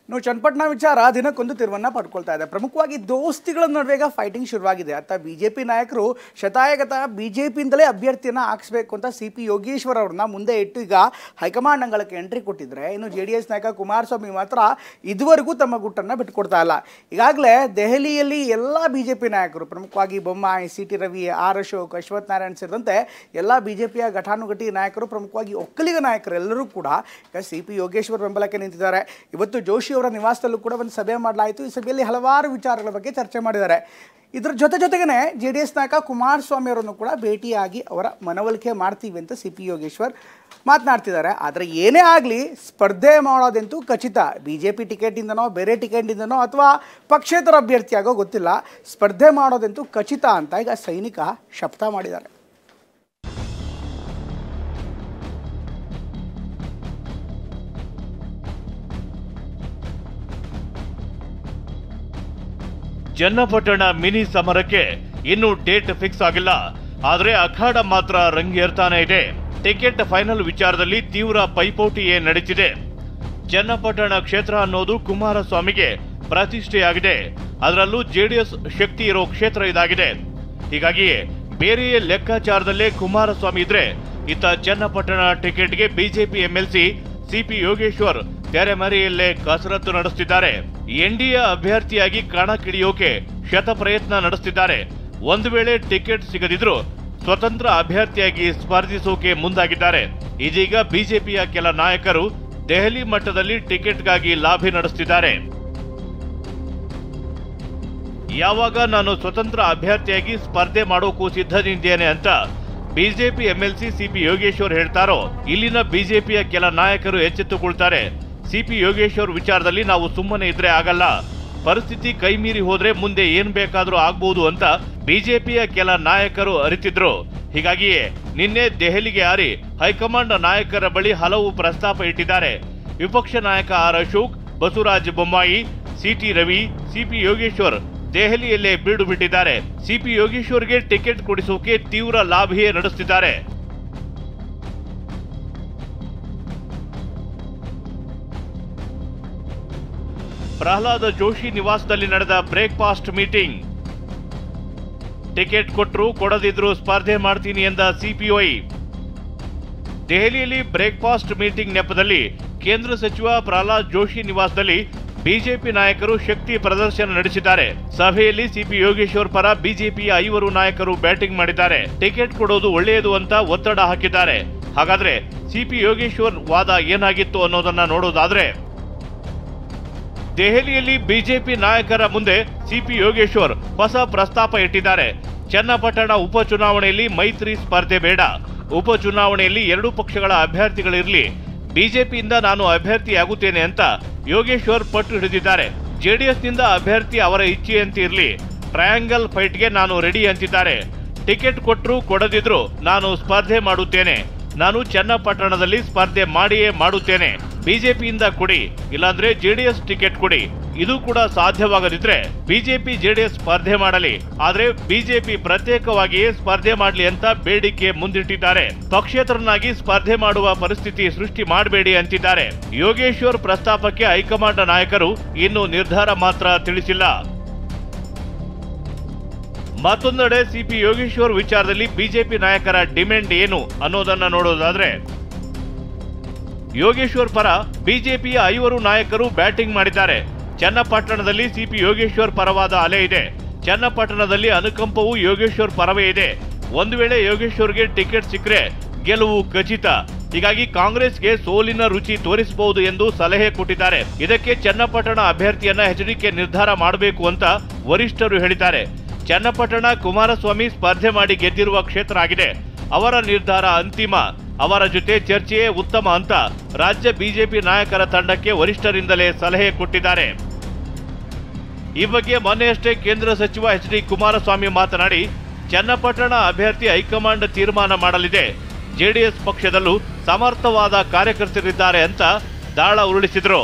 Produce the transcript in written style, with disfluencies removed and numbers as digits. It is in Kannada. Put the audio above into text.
ಚನ್ನಪಟ್ಟಣ ವಿಚಾರ ದಿನಕ್ಕೊಂದು ತಿರುವನ್ನ ಪಡ್ಕೊಳ್ತಾ ಇದೆ. ಪ್ರಮುಖವಾಗಿ ದೋಸ್ತಿಗಳ ನಡುವೆ ಫೈಟಿಂಗ್ ಶುರುವಾಗಿದೆ. ಅತ್ತ ಬಿಜೆಪಿ ನಾಯಕರು ಶತಾಯಗತ ಬಿಜೆಪಿಯಿಂದಲೇ ಅಭ್ಯರ್ಥಿಯನ್ನು ಹಾಕಿಸಬೇಕು ಅಂತ ಸಿ.ಪಿ. ಯೋಗೇಶ್ವರ್ ಅವ್ರನ್ನ ಮುಂದೆ ಇಟ್ಟು ಈಗ ಹೈಕಮಾಂಡ್ ಅಂಗಳಕ್ಕೆ ಎಂಟ್ರಿ ಕೊಟ್ಟಿದ್ರೆ, ಇನ್ನು ಜೆಡಿಎಸ್ ನಾಯಕ ಕುಮಾರಸ್ವಾಮಿ ಮಾತ್ರ ಇದುವರೆಗೂ ತಮ್ಮ ಗುಟ್ಟನ್ನು ಬಿಟ್ಟುಕೊಡ್ತಾ ಇಲ್ಲ. ಈಗಾಗಲೇ ದೆಹಲಿಯಲ್ಲಿ ಎಲ್ಲ ಬಿಜೆಪಿ ನಾಯಕರು, ಪ್ರಮುಖವಾಗಿ ಬೊಮ್ಮಾಯಿ, ಸಿ.ಟಿ. ರವಿ, ಆರ್ ಅಶೋಕ್, ಅಶ್ವಥ್ ನಾರಾಯಣ್ ಸೇರಿದಂತೆ ಎಲ್ಲ ಬಿಜೆಪಿಯ ಘಟಾನುಘಟಿ ನಾಯಕರು, ಪ್ರಮುಖವಾಗಿ ಒಕ್ಕಲಿಗ ನಾಯಕರು ಎಲ್ಲರೂ ಕೂಡ ಈಗ ಸಿ.ಪಿ. ಯೋಗೇಶ್ವರ್ ಬೆಂಬಲಕ್ಕೆ ನಿಂತಿದ್ದಾರೆ. ಇವತ್ತು ಜೋಶಿ ಅವರ ನಿವಾಸದಲ್ಲೂ ಕೂಡ ಒಂದು ಸಭೆ ಮಾಡಲಾಯಿತು. ಈ ಸಭೆಯಲ್ಲಿ ಹಲವಾರು ವಿಚಾರಗಳ ಬಗ್ಗೆ ಚರ್ಚೆ ಮಾಡಿದ್ದಾರೆ. ಇದರ ಜೊತೆಗೇ ಜೆಡಿಎಸ್ ನಾಯಕ ಕುಮಾರಸ್ವಾಮಿ ಅವರನ್ನು ಕೂಡ ಭೇಟಿಯಾಗಿ ಅವರ ಮನವೊಲಿಕೆ ಮಾಡ್ತೀವಿ ಅಂತ ಸಿ.ಪಿ. ಯೋಗೇಶ್ವರ್ ಮಾತನಾಡ್ತಿದ್ದಾರೆ. ಆದರೆ ಏನೇ ಆಗಲಿ ಸ್ಪರ್ಧೆ ಮಾಡೋದಂತೂ ಖಚಿತ. ಬಿಜೆಪಿ ಟಿಕೆಟಿಂದನೋ ಬೇರೆ ಟಿಕೆಟಿಂದನೋ ಅಥವಾ ಪಕ್ಷೇತರ ಅಭ್ಯರ್ಥಿಯಾಗೋ ಗೊತ್ತಿಲ್ಲ, ಸ್ಪರ್ಧೆ ಮಾಡೋದಂತೂ ಖಚಿತ ಅಂತ ಈಗ ಸೈನಿಕ ಶಪಥ ಮಾಡಿದ್ದಾರೆ. ಚನ್ನಪಟ್ಟಣ ಮಿನಿ ಸಮರಕ್ಕೆ ಇನ್ನೂ ಡೇಟ್ ಫಿಕ್ಸ್ ಆಗಿಲ್ಲ. ಆದರೆ ಅಖಾಡ ಮಾತ್ರ ರಂಗೇರ್ತಾನೆ ಇದೆ. ಟಿಕೆಟ್ ಫೈನಲ್ ವಿಚಾರದಲ್ಲಿ ತೀವ್ರ ಪೈಪೋಟಿಯೇ ನಡೀತಿದೆ. ಚನ್ನಪಟ್ಟಣ ಕ್ಷೇತ್ರ ಅನ್ನೋದು ಕುಮಾರಸ್ವಾಮಿಗೆ ಪ್ರತಿಷ್ಠೆಯಾಗಿದೆ. ಅದರಲ್ಲೂ ಜೆಡಿಎಸ್ ಶಕ್ತಿ ಇರೋ ಕ್ಷೇತ್ರ ಇದಾಗಿದೆ. ಹೀಗಾಗಿಯೇ ಬೇರೆಯೇ ಲೆಕ್ಕಾಚಾರದಲ್ಲೇ ಕುಮಾರಸ್ವಾಮಿ ಇದ್ರೆ, ಇತ್ತ ಚನ್ನಪಟ್ಟಣ ಟಿಕೆಟ್ಗೆ ಬಿಜೆಪಿ ಎಂಎಲ್ಸಿ ಸಿ.ಪಿ. ಯೋಗೇಶ್ವರ್ ತೆರೆಮರೆಯಲ್ಲೇ ಕಸರತ್ತು ನಡೆಸುತ್ತಿದ್ದಾರೆ. ಎನ್ಡಿಎ ಅಭ್ಯರ್ಥಿಯಾಗಿ ಕಣಕ್ಕಿಳಿಯೋಕೆ ಶತ ಪ್ರಯತ್ನ ನಡೆಸುತ್ತಿದ್ದಾರೆ. ಒಂದು ವೇಳೆ ಟಿಕೆಟ್ ಸಿಗದಿದ್ರೂ ಸ್ವತಂತ್ರ ಅಭ್ಯರ್ಥಿಯಾಗಿ ಸ್ಪರ್ಧಿಸೋಕೆ ಮುಂದಾಗಿದ್ದಾರೆ. ಇದೀಗ ಬಿಜೆಪಿಯ ಕೆಲ ನಾಯಕರು ದೆಹಲಿ ಮಟ್ಟದಲ್ಲಿ ಟಿಕೆಟ್ಗಾಗಿ ಲಾಬಿ ನಡೆಸುತ್ತಿದ್ದಾರೆ. ಯಾವಾಗ ನಾನು ಸ್ವತಂತ್ರ ಅಭ್ಯರ್ಥಿಯಾಗಿ ಸ್ಪರ್ಧೆ ಮಾಡೋಕ್ಕೂ ಸಿದ್ಧನಿದ್ದೇನೆ ಅಂತ ಬಿಜೆಪಿ ಎಂಎಲ್ಸಿ ಸಿ.ಪಿ. ಯೋಗೇಶ್ವರ್ ಹೇಳ್ತಾರೋ, ಇಲ್ಲಿನ ಬಿಜೆಪಿಯ ಕೆಲ ನಾಯಕರು ಎಚ್ಚೆತ್ತುಕೊಳ್ತಾರೆ. ಸಿ.ಪಿ. ಯೋಗೇಶ್ವರ್ ವಿಚಾರದಲ್ಲಿ ನಾವು ಸುಮ್ಮನೆ ಇದ್ರೆ ಆಗಲ್ಲ, ಪರಿಸ್ಥಿತಿ ಕೈ ಮೀರಿ ಹೋದ್ರೆ ಮುಂದೆ ಏನ್ ಬೇಕಾದ್ರೂ ಆಗ್ಬಹುದು ಅಂತ ಬಿಜೆಪಿಯ ಕೆಲ ನಾಯಕರು ಅರಿತಿದ್ರು. ಹೀಗಾಗಿಯೇ ನಿನ್ನೆ ದೆಹಲಿಗೆ ಹಾರಿ ಹೈಕಮಾಂಡ್ ನಾಯಕರ ಬಳಿ ಹಲವು ಪ್ರಸ್ತಾಪ ಇಟ್ಟಿದ್ದಾರೆ. ವಿಪಕ್ಷ ನಾಯಕ R Ashok, Basavaraj Bommai, C T. Ravi, C P. Yogeshwar ದೆಹಲಿಯಲ್ಲೇ ಬೀಡು ಬಿಟ್ಟಿದ್ದಾರೆ. ಸಿ.ಪಿ. ಯೋಗೇಶ್ವರ್ಗೆ ಟಿಕೆಟ್ ಕೊಡಿಸೋಕೆ ತೀವ್ರ ಲಾಭಿಯೇ ನಡೆಸುತ್ತಿದ್ದಾರೆ. ಪ್ರಹ್ಲಾದ ಜೋಶಿ ನಿವಾಸದಲ್ಲಿ ನಡೆದ ಬ್ರೇಕ್ಫಾಸ್ಟ್ ಮೀಟಿಂಗ್. ಟಿಕೆಟ್ ಕೊಟ್ಟರು ಕೊಡದಿದ್ರು ಸ್ಪರ್ಧೆ ಮಾಡ್ತೀನಿ ಎಂದ ಸಿಪಿಐ. ದೆಹಲಿಯಲ್ಲಿ ಬ್ರೇಕ್ಫಾಸ್ಟ್ ಮೀಟಿಂಗ್ ನೆಪದಲ್ಲಿ ಕೇಂದ್ರ ಸಚಿವ ಪ್ರಹ್ಲಾದ್ ಜೋಶಿ ನಿವಾಸದಲ್ಲಿ ಬಿಜೆಪಿ ನಾಯಕರು ಶಕ್ತಿ ಪ್ರದರ್ಶನ ನಡೆಸಿದ್ದಾರೆ. ಸಭೆಯಲ್ಲಿ ಸಿ.ಪಿ. ಯೋಗೇಶ್ವರ್ ಪರ ಬಿಜೆಪಿಯ 5 ನಾಯಕರು ಬ್ಯಾಟಿಂಗ್ ಮಾಡಿದ್ದಾರೆ. ಟಿಕೆಟ್ ಕೊಡೋದು ಒಳ್ಳೆಯದು ಅಂತ ಒತ್ತಡ ಹಾಕಿದ್ದಾರೆ. ಹಾಗಾದ್ರೆ ಸಿ.ಪಿ. ಯೋಗೇಶ್ವರ್ ವಾದ ಏನಾಗಿತ್ತು ಅನ್ನೋದನ್ನ ನೋಡೋದಾದ್ರೆ, ದೆಹಲಿಯಲ್ಲಿ ಬಿಜೆಪಿ ನಾಯಕರ ಮುಂದೆ ಸಿ.ಪಿ. ಯೋಗೇಶ್ವರ್ ಹೊಸ ಪ್ರಸ್ತಾಪ ಇಟ್ಟಿದ್ದಾರೆ. ಚನ್ನಪಟ್ಟಣ ಉಪಚುನಾವಣೆಯಲ್ಲಿ ಮೈತ್ರಿ ಸ್ಪರ್ಧೆ ಬೇಡ, ಉಪಚುನಾವಣೆಯಲ್ಲಿ 2 ಪಕ್ಷಗಳ ಅಭ್ಯರ್ಥಿಗಳಿರಲಿ, ಬಿಜೆಪಿಯಿಂದ ನಾನು ಅಭ್ಯರ್ಥಿಯಾಗುತ್ತೇನೆ ಅಂತ ಯೋಗೇಶ್ವರ್ ಪಟ್ಟು ಹಿಡಿದಿದ್ದಾರೆ. ಜೆಡಿಎಸ್ನಿಂದ ಅಭ್ಯರ್ಥಿ ಅವರ ಇಚ್ಛೆಯಂತೆ ಇರಲಿ, ಟ್ರಯಾಂಗಲ್ ಫೈಟ್ಗೆ ನಾನು ರೆಡಿ ಅಂತಿದ್ದಾರೆ. ಟಿಕೆಟ್ ಕೊಟ್ಟರು ಕೊಡದಿದ್ರು ನಾನು ಸ್ಪರ್ಧೆ ಮಾಡುತ್ತೇನೆ, ನಾನು ಚನ್ನಪಟ್ಟಣದಲ್ಲಿ ಸ್ಪರ್ಧೆ ಮಾಡಿಯೇ ಮಾಡುತ್ತೇನೆ. ಬಿಜೆಪಿಯಿಂದ ಕೊಡಿ, ಇಲ್ಲಾಂದ್ರೆ ಜೆಡಿಎಸ್ ಟಿಕೆಟ್ ಕೊಡಿ. ಇದು ಕೂಡ ಸಾಧ್ಯವಾಗದಿದ್ರೆ ಬಿಜೆಪಿ ಜೆಡಿಎಸ್ ಸ್ಪರ್ಧೆ ಮಾಡಲಿ, ಆದ್ರೆ ಬಿಜೆಪಿ ಪ್ರತ್ಯೇಕವಾಗಿಯೇ ಸ್ಪರ್ಧೆ ಮಾಡಲಿ ಅಂತ ಬೇಡಿಕೆ ಮುಂದಿಟ್ಟಿದ್ದಾರೆ. ಪಕ್ಷೇತರನಾಗಿ ಸ್ಪರ್ಧೆ ಮಾಡುವ ಪರಿಸ್ಥಿತಿ ಸೃಷ್ಟಿ ಮಾಡಬೇಡಿ ಅಂತಿದ್ದಾರೆ. ಯೋಗೇಶ್ವರ್ ಪ್ರಸ್ತಾಪಕ್ಕೆ ಹೈಕಮಾಂಡ್ ನಾಯಕರು ಇನ್ನೂ ನಿರ್ಧಾರ ಮಾತ್ರ ತಿಳಿಸಿಲ್ಲ. ಮತ್ತೊಂದೆಡೆ ಸಿ.ಪಿ. ಯೋಗೇಶ್ವರ್ ವಿಚಾರದಲ್ಲಿ ಬಿಜೆಪಿ ನಾಯಕರ ಡಿಮ್ಯಾಂಡ್ ಏನು ಅನ್ನೋದನ್ನ ನೋಡೋದಾದ್ರೆ, ಯೋಗೇಶ್ವರ್ ಪರ ಬಿಜೆಪಿಯ 5 ನಾಯಕರು ಬ್ಯಾಟಿಂಗ್ ಮಾಡಿದ್ದಾರೆ. ಚನ್ನಪಟ್ಟಣದಲ್ಲಿ ಸಿ.ಪಿ. ಯೋಗೇಶ್ವರ್ ಪರವಾದ ಅಲೆ ಇದೆ. ಚನ್ನಪಟ್ಟಣದಲ್ಲಿ ಅನುಕಂಪವೂ ಯೋಗೇಶ್ವರ್ ಪರವೇ ಇದೆ. ಒಂದು ವೇಳೆ ಯೋಗೇಶ್ವರ್ಗೆ ಟಿಕೆಟ್ ಸಿಕ್ಕರೆ ಗೆಲುವು ಖಚಿತ. ಹೀಗಾಗಿ ಕಾಂಗ್ರೆಸ್ಗೆ ಸೋಲಿನ ರುಚಿ ತೋರಿಸಬಹುದು ಎಂದು ಸಲಹೆ ಕೊಟ್ಟಿದ್ದಾರೆ. ಇದಕ್ಕೆ ಚನ್ನಪಟ್ಟಣ ಅಭ್ಯರ್ಥಿಯನ್ನ ಎಚ್ಡಿಕೆ ನಿರ್ಧಾರ ಮಾಡಬೇಕು ಅಂತ ವರಿಷ್ಠರು ಹೇಳಿದ್ದಾರೆ. ಚನ್ನಪಟ್ಟಣ ಕುಮಾರಸ್ವಾಮಿ ಸ್ಪರ್ಧೆ ಮಾಡಿ ಗೆದ್ದಿರುವ ಕ್ಷೇತ್ರ ಆಗಿದೆ. ಅವರ ನಿರ್ಧಾರ ಅಂತಿಮ, ಅವರ ಜೊತೆ ಚರ್ಚೆಯೇ ಉತ್ತಮ ಅಂತ ರಾಜ್ಯ ಬಿಜೆಪಿ ನಾಯಕರ ತಂಡಕ್ಕೆ ವರಿಷ್ಠರಿಂದಲೇ ಸಲಹೆ ಕೊಟ್ಟಿದ್ದಾರೆ. ಈ ಬಗ್ಗೆ ಮೊನ್ನೆಯಷ್ಟೇ ಕೇಂದ್ರ ಸಚಿವ ಎಚ್.ಡಿ. ಕುಮಾರಸ್ವಾಮಿ ಮಾತನಾಡಿ, ಚನ್ನಪಟ್ಟಣ ಅಭ್ಯರ್ಥಿ ಹೈಕಮಾಂಡ್ ತೀರ್ಮಾನ ಮಾಡಲಿದೆ, ಜೆಡಿಎಸ್ ಪಕ್ಷದಲ್ಲೂ ಸಮರ್ಥವಾದ ಕಾರ್ಯಕರ್ತರಿದ್ದಾರೆ ಅಂತ ದಾಳ ಉರುಳಿಸಿದರು.